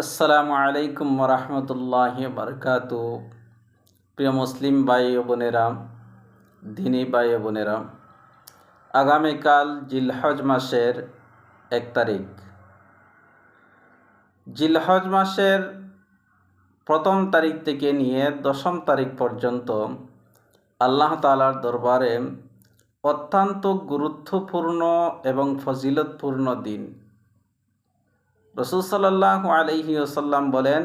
আসসালামু আলাইকুম ওরহমতুল্লাহি বারকাতু। প্রিয় মুসলিম ভাই ও বোনেরা, দিনী ভাই ও বোনেরা, আগামীকাল জিলহজ মাসের 1 তারিখ। জিলহজ মাসের 1ম তারিখ থেকে নিয়ে 10ম তারিখ পর্যন্ত আল্লাহ তাআলার দরবারে অত্যন্ত গুরুত্বপূর্ণ এবং ফজিলতপূর্ণ দিন। রাসূল সাল্লাল্লাহু আলাইহি ওয়াসাল্লাম বলেন,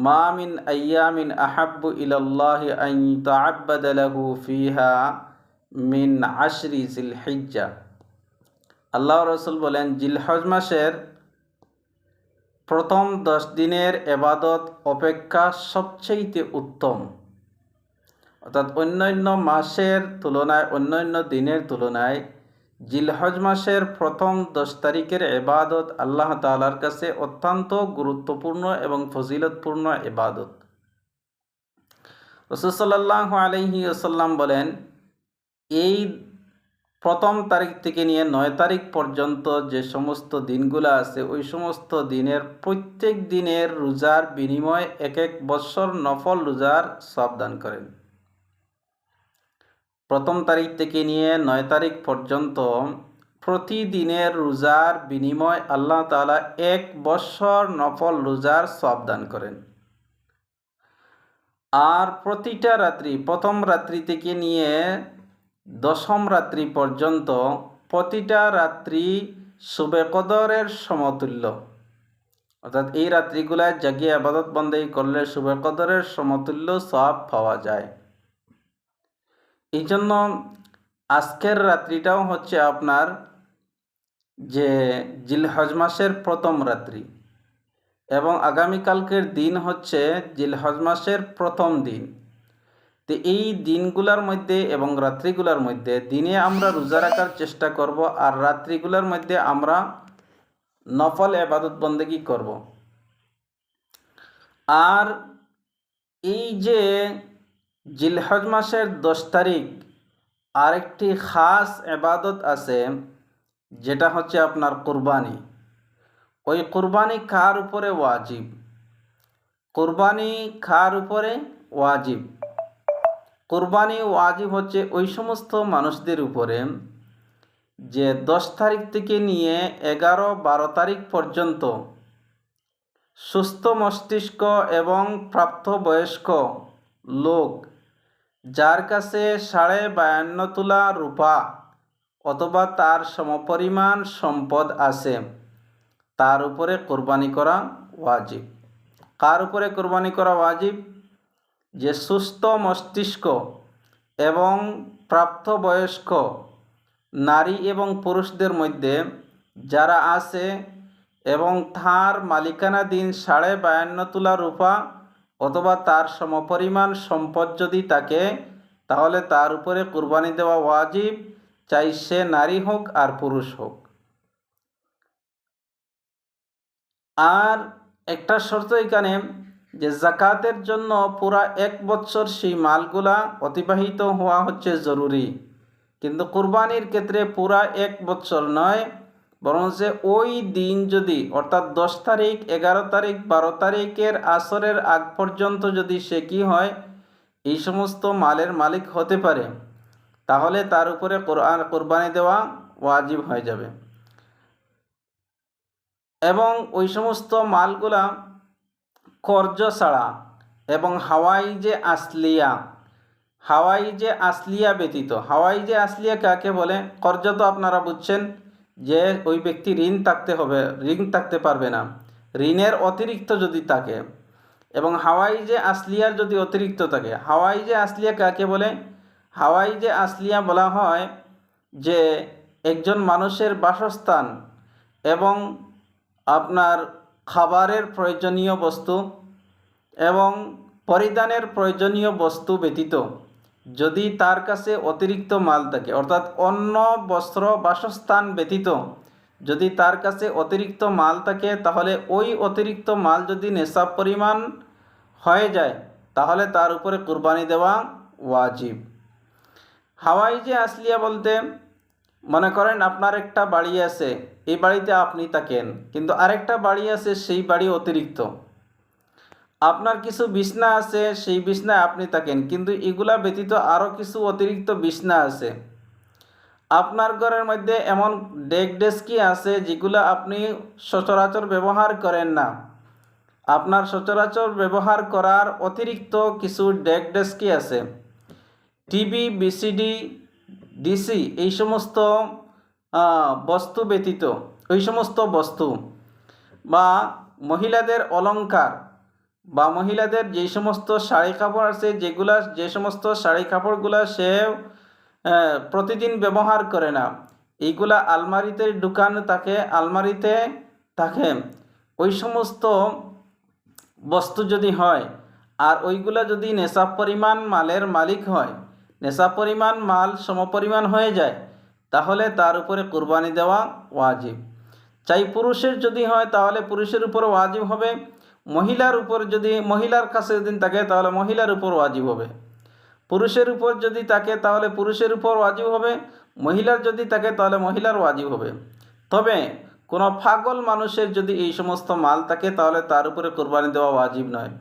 মা মিন আইয়ামিন আহাব্বু ইলাল্লাহি আন ইউতাআব্বাদা লাহু ফিহা মিন আশরি জিলহিজ্জা। আল্লাহ রাসূল বলেন, জিলহজ মাসের প্রথম 10 দিনের ইবাদত অপেক্ষা সবচেয়ে উত্তম। অর্থাৎ অন্যান্য মাসের তুলনায়, অন্যান্য দিনের তুলনায় জিলহজ মাসের প্রথম 10 তারিখের ইবাদত আল্লাহ তাআলার কাছে অত্যন্ত গুরুত্বপূর্ণ এবং ফজিলতপূর্ণ ইবাদত। রাসূল সাল্লাল্লাহু আলাইহি ওয়াসাল্লাম বলেন, এই 1ম তারিখ থেকে নিয়ে 9 তারিখ পর্যন্ত যে সমস্ত দিনগুলো আছে, ওই সমস্ত দিনের প্রত্যেক দিনের রোজার বিনিময়ে 1 বছর নফল রোজার সওয়াব দান করেন। 1ম তারিখ থেকে নিয়ে 9 তারিখ পর্যন্ত প্রতিদিনের রোজার বিনিময় আল্লাহ তাআলা 1 বছর নফল রোজার সওয়াব দান করেন। আর প্রতিটা রাত্রি, প্রথম রাত্রি থেকে নিয়ে 10ম রাত্রি পর্যন্ত প্রতিটা রাত্রি শুবে কদরের সমতুল্য। অর্থাৎ এই রাত্রিগুলায় জাগিয়ে ইবাদত বন্দেগী করলে শুবে কদরের সমতুল্য সওয়াব পাওয়া যায়। এই জন্য আজকের রাত্রিটাও হচ্ছে আপনার যে জিলহজ মাসের 1ম রাত্রি, এবং আগামীকালকের দিন হচ্ছে জিলহজ মাসের 1ম দিন। তো এই দিনগুলোর মধ্যে এবং রাত্রিগুলোর মধ্যে দিনে আমরা রোজা রাখার চেষ্টা করব, আর রাত্রিগুলোর মধ্যে আমরা নফল ইবাদত বন্দেগী করব। আর এই যে জিলহজ মাসের 10 তারিখ আরেকটি খাস ইবাদত আছে, যেটা হচ্ছে আপনার কুরবানি। ওই কুরবানি কার উপরে ওয়াজিব? কুরবানি কার উপরে ওয়াজিব? কুরবানি ওয়াজিব হচ্ছে ওই সমস্ত মানুষদের উপরে যে 10 তারিখ থেকে নিয়ে 11-12 তারিখ পর্যন্ত সুস্থ মস্তিষ্ক এবং প্রাপ্তবয়স্ক লোক, যার কাছে 52.5 তোলা রূপা অথবা তার সমপরিমাণ সম্পদ আছে, তার উপরে কোরবানি করা ওয়াজিব। কার উপরে কোরবানি করা ওয়াজিব? যে সুস্থ মস্তিষ্ক এবং প্রাপ্তবয়স্ক নারী এবং পুরুষদের মধ্যে যারা আছে এবং তার মালিকানাধীন 52.5 তোলা রূপা অথবা তার সমপরিমাণ সম্পদ যদি থাকে, তাহলে তার উপরে কুরবানি দেওয়া ওয়াজিব, চাই সে নারী হোক আর পুরুষ হোক। আর একটা শর্ত এখানে, যে যাকাতের জন্য পুরা 1 বছর সেই মালগুলা অতিবাহিত হওয়া হচ্ছে জরুরি, কিন্তু কুরবানির ক্ষেত্রে পুরা 1 বছর নয়, বরং যে ওই দিন যদি, অর্থাৎ 10 তারিখ, 11 তারিখ, 12 তারিখের আসরের আগ পর্যন্ত যদি সে কি হয়, এই সমস্ত মালের মালিক হতে পারে, তাহলে তার উপরে কুরবানি দেওয়া ওয়াজিব হয়ে যাবে। এবং ওই সমস্ত মালগুলা কর্জ ছাড়া এবং হাওয়াইজে আসলিয়া ব্যতীত। হাওয়াইজে আসলিয়া কাকে বলে? কর্জ তো আপনারা বুঝছেন, যে ওই ব্যক্তি ঋণ থাকতে পারবে না, ঋণের অতিরিক্ত যদি থাকে, এবং হাওয়াইজে আসলিয়ার যদি অতিরিক্ত থাকে। হাওয়াইজে আসলিয়া কাকে বলে? হাওয়াইজে আসলিয়া বলা হয় যে একজন মানুষের বাসস্থান এবং আপনার খাবারের প্রয়োজনীয় বস্তু এবং পরিধানের প্রয়োজনীয় বস্তু ব্যতীত যদি তার কাছে অতিরিক্ত মাল থাকে, অর্থাৎ অন্ন, বস্ত্র, বাসস্থান ব্যতীত যদি তার কাছে অতিরিক্ত মাল থাকে, তাহলে ওই অতিরিক্ত মাল যদি নেশাব পরিমাণ হয়ে যায়, তাহলে তার উপরে কুরবানি দেওয়া ওয়াজিব। হাওয়াইজে আসলিয়া বলতে, মনে করেন আপনার একটা বাড়ি আছে, এই বাড়িতে আপনি থাকেন, কিন্তু আরেকটা বাড়ি আছে সেই বাড়ি অতিরিক্ত। আপনার কিছু বিছনা আছে, সেই বিছনায় আপনি থাকেন, কিন্তু এগুলা ব্যতীত আরও কিছু অতিরিক্ত বিছনা আছে। আপনার ঘরের মধ্যে এমন ডেস্কি আছে যেগুলো আপনি সচরাচর ব্যবহার করেন না। আপনার সচরাচর ব্যবহার করার অতিরিক্ত কিছু ডেস্কি আছে। টিভি, বিসিডি, ডিসি এই সমস্ত বস্তু ব্যতীত, ওই সমস্ত বস্তু বা মহিলাদের অলংকার বা মহিলাদের যে সমস্ত শাড়ি কাপড় আছে, যে সমস্ত শাড়ি কাপড়গুলো সে প্রতিদিন ব্যবহার করে না, এইগুলা আলমারিতে ঢুকানো থাকে, আলমারিতে থাকে। ওই সমস্ত বস্তু যদি হয় আর ওইগুলা যদি নেশা পরিমাণ মালের মালিক হয়, নেশা পরিমাণ মাল সমপরিমাণ হয়ে যায়, তাহলে তার উপরে কুরবানি দেওয়া ওয়াজিব। চাই পুরুষের যদি হয় তাহলে পুরুষের উপর ওয়াজিব হবে, মহিলার উপর যদি মহিলার কাছে যদি থাকে তাহলে মহিলার উপর ওয়াজিব হবে, পুরুষের উপর যদি থাকে তাহলে পুরুষের উপর ওয়াজিব হবে, মহিলার যদি থাকে তাহলে মহিলার ওয়াজিব হবে। তবে কোনো পাগল মানুষের যদি এই সমস্ত মাল থাকে তাহলে তার উপরে কোরবানি দেওয়া ওয়াজিব নয়,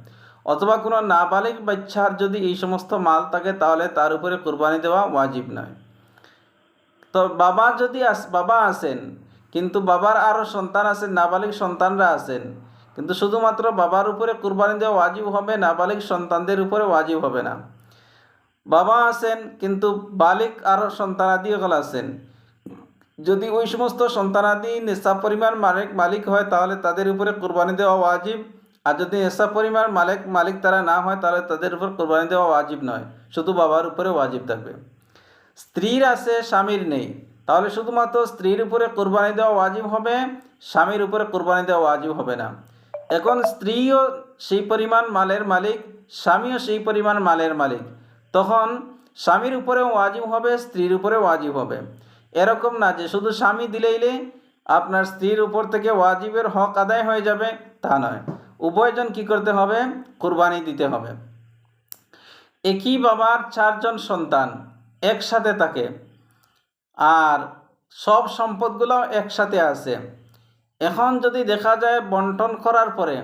অথবা কোনো নাবালিগ বাচ্চার যদি এই সমস্ত মাল থাকে তাহলে তার উপরে কোরবানি দেওয়া ওয়াজিব নয়। তো বাবা আছেন, কিন্তু বাবার আরও সন্তান আছেন, নাবালিগ সন্তানরা আছেন, কিন্তু শুধুমাত্র বাবার উপরে কোরবানি দেওয়া ওয়াজিব হবে, নাবালিগ সন্তানদের উপরে ওয়াজিব হবে না। বাবা আছেন কিন্তু বালিক আরও সন্তানাদিও আছেন, যদি ওই সমস্ত সন্তানাদি নেশা পরিমাণ মালিক হয় তাহলে তাদের উপরে কোরবানি দেওয়া ওয়াজিব, আর যদি নেশা পরিমাণ মালিক তারা না হয় তাহলে তাদের উপর কোরবানি দেওয়া ওয়াজিব নয়, শুধু বাবার উপরে ওয়াজিব থাকবে। স্ত্রীর আছে, স্বামীর নেই, তাহলে শুধুমাত্র স্ত্রীর উপরে কোরবানি দেওয়া ওয়াজিব হবে, স্বামীর উপরে কোরবানি দেওয়া ওয়াজিব হবে না। এখন স্ত্রীও সেই পরিমাণ মালের মালিক, স্বামীও সেই পরিমাণ মালের মালিক, তখন স্বামীর উপরেও ওয়াজিব হবে, স্ত্রীর উপরে ওয়াজিব হবে। এরকম না যে শুধু স্বামী দিলেইলে আপনার স্ত্রীর উপর থেকে ওয়াজিবের হক আদায় হয়ে যাবে, তা নয়। উভয়জন কি করতে হবে? কুরবানি দিতে হবে। একই বাবার 4 জন সন্তান একসাথে থাকে আর সব সম্পদগুলোও একসাথে আছে। এখন যদি দেখা যায় বন্টন করার পরে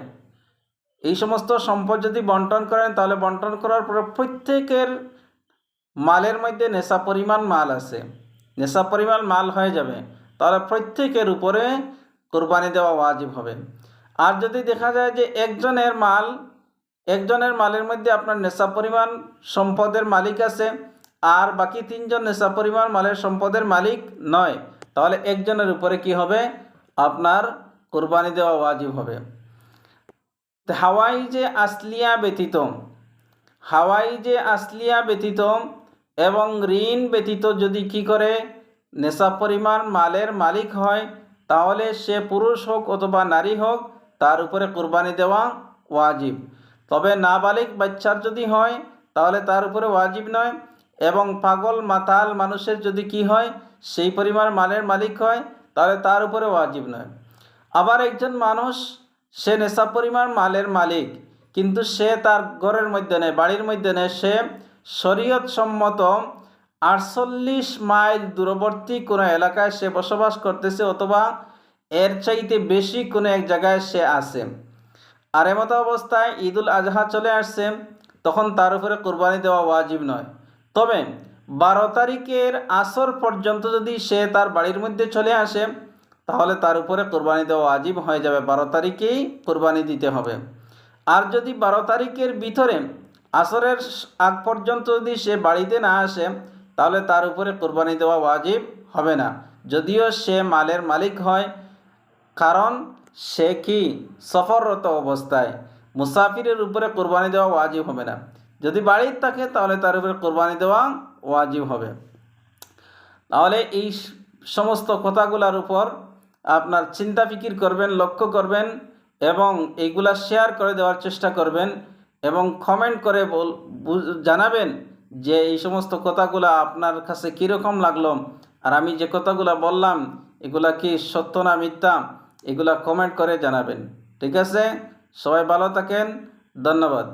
এই সমস্ত সম্পদ যদি বন্টন করেন তাহলে বন্টন করার পরে প্রত্যেকের মালের মধ্যে নেশা পরিমাণ মাল আছে, নেশা পরিমাণ মাল হয়ে যাবে, তাহলে প্রত্যেকের উপরে কোরবানি দেওয়া ওয়াজিব হবে। আর যদি দেখা যায় যে একজনের মালের মধ্যে আপনার নেশা পরিমাণ সম্পদের মালিক আছে আর বাকি 3 জন নেশা পরিমাণ মালের সম্পদের মালিক নয়, তাহলে একজনের উপরে কি হবে? আপনার কোরবানি দেওয়া ওয়াজিব হবে। হাওয়াই যে আসলিয়া ব্যতীত এবং ঋণ ব্যতীত যদি কি করে নেশা পরিমাণ মালের মালিক হয় তাহলে সে পুরুষ হোক অথবা নারী হোক তার উপরে কোরবানি দেওয়া ওয়াজিব। তবে নাবালিগ বাচ্চার যদি হয় তাহলে তার উপরে ওয়াজিব নয়, এবং পাগল মাতাল মানুষের যদি কি হয় সেই পরিমাণ মালের মালিক হয় তাহলে তার উপরে ওয়াজিব নয়। আবার একজন মানুষ সে নেশা পরিমাণ মালের মালিক, কিন্তু সে তার ঘরের মধ্যে নেই, বাড়ির মধ্যে নেই, সে শরীয়ত সম্মত 48 মাইল দূরবর্তী কোনো এলাকায় সে বসবাস করতেছে, অথবা এর চাইতে বেশি কোনো এক জায়গায় সে আছে। আর এমতো অবস্থায় ঈদুল আজহা চলে আসছে, তখন তার উপরে কোরবানি দেওয়া ওয়াজিব নয়। তবে 12 তারিখের আসর পর্যন্ত যদি সে তার বাড়ির মধ্যে চলে আসে তাহলে তার উপরে কোরবানি দেওয়া ওয়াজিব হয়ে যাবে, 12 তারিখেই কোরবানি দিতে হবে। আর যদি 12 তারিখের ভিতরে আসরের আগ পর্যন্ত যদি সে বাড়িতে না আসে তাহলে তার উপরে কোরবানি দেওয়া ওয়াজিব হবে না, যদিও সে মালের মালিক হয়, কারণ সে কি সফররত অবস্থায়। মুসাফিরের উপরে কোরবানি দেওয়া ওয়াজিব হবে না, যদি বাড়িতে থাকে তাহলে তার উপরে কোরবানি দেওয়া ওয়াজিব হবে। তাহলে এই সমস্ত কথাগুলোর উপর আপনার চিন্তা ফিকির করবেন, লক্ষ্য করবেন এবং এইগুলা শেয়ার করে দেওয়ার চেষ্টা করবেন এবং কমেন্ট করে জানাবেন যে এই সমস্ত কথাগুলো আপনার কাছে কীরকম লাগলো, আর আমি যে কথাগুলো বললাম এগুলা কি সত্য না মিথ্যা, এগুলা কমেন্ট করে জানাবেন। ঠিক আছে, সবাই ভালো থাকেন, ধন্যবাদ।